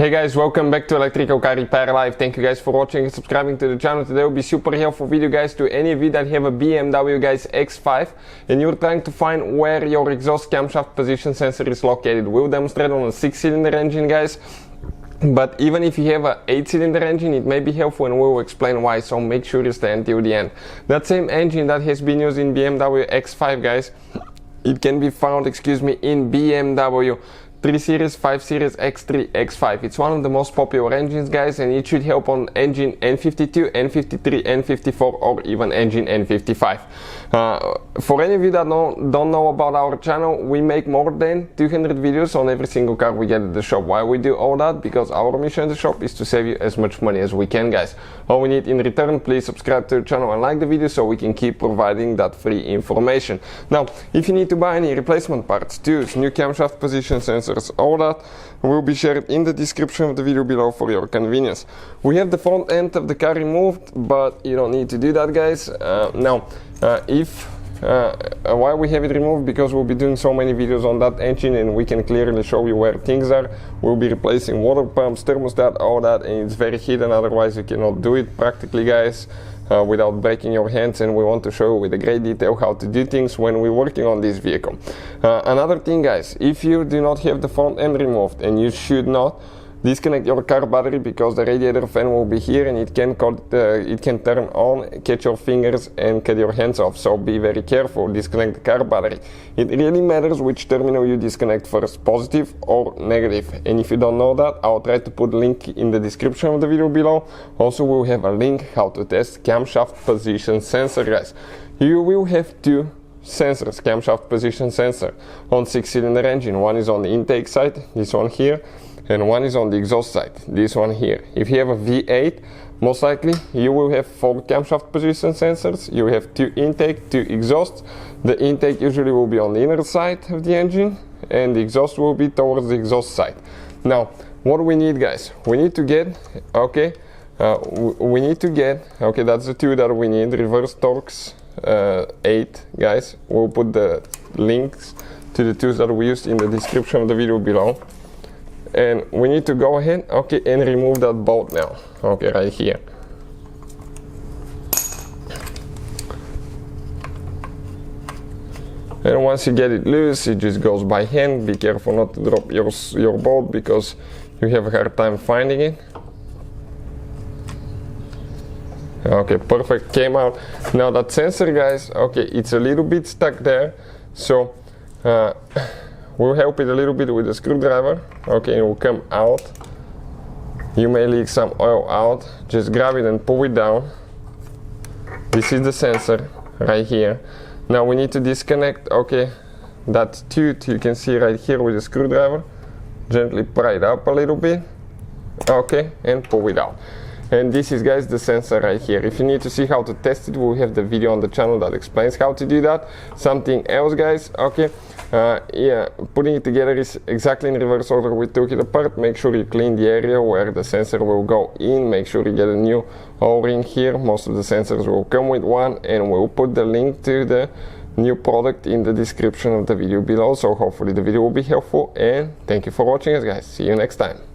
Hey guys, welcome back to Electrical Car Repair Live. Thank you guys for watching and subscribing to the channel. Today will be super helpful video guys to any of you that have a BMW guys X5 and you're trying to find where your exhaust camshaft position sensor is located. We'll demonstrate on a 6-cylinder engine guys. But even if you have an 8-cylinder engine, it may be helpful and we'll explain why, so make sure you stay until the end. That same engine that has been used in BMW X5 guys, it can be found, in BMW 3 Series, 5 Series, X3, X5. It's one of the most popular engines guys, and it should help on engine N52, N53, N54 or even engine N55. For any of you that don't know about our channel, we make more than 200 videos on every single car we get at the shop. Why we do all that? Because our mission at the shop is to save you as much money as we can guys. All we need in return, please subscribe to the channel and like the video so we can keep providing that free information. Now, if you need to buy any replacement parts, tools, new camshaft position sensors, all that will be shared in the description of the video below for your convenience. We have the front end of the car removed, but you don't need to do that guys. Why we have it removed? Because we'll be doing so many videos on that engine and we can clearly show you where things are. We'll be replacing water pumps, thermostat, all that, and it's very hidden, otherwise you cannot do it practically guys. Without breaking your hands, and we want to show you with a great detail how to do things when we're working on this vehicle. Another thing guys, if you do not have the front end removed, and you should not, disconnect your car battery because the radiator fan will be here and it can turn on, catch your fingers and cut your hands off, so be very careful. Disconnect the car battery. It really matters which terminal you disconnect first, positive or negative, and if you don't know that, I'll try to put a link in the description of the video below. Also we'll have a link how to test camshaft position sensor guys. You will have two sensors, camshaft position sensor on 6-cylinder engine. One is on the intake side, this one here, and one is on the exhaust side, this one here. If you have a V8, most likely you will have 4 camshaft position sensors. You have 2 intake, 2 exhaust. The intake usually will be on the inner side of the engine and the exhaust will be towards the exhaust side. Now, what do we need guys? We need to get, that's the 2 that we need, reverse Torx 8 guys. We'll put the links to the tools that we used in the description of the video below. And we need to go ahead, and remove that bolt now, right here. And once you get it loose, it just goes by hand. Be careful not to drop your bolt because you have a hard time finding it. Okay, perfect, came out. Now that sensor guys, it's a little bit stuck there, so we'll help it a little bit with the screwdriver. It will come out. You may leak some oil out. Just grab it and pull it down. This is the sensor right here. Now we need to disconnect, that tooth you can see right here with the screwdriver. Gently pry it up a little bit. And pull it out. And this is guys the sensor right here. If you need to see how to test it, we'll have the video on the channel that explains how to do that. Something else guys, putting it together is exactly in reverse order. We took it apart. Make sure you clean the area where the sensor will go in. Make sure you get a new O-ring here. Most of the sensors will come with one, and we'll put the link to the new product in the description of the video below. So hopefully the video will be helpful, and thank you for watching us guys. See you next time.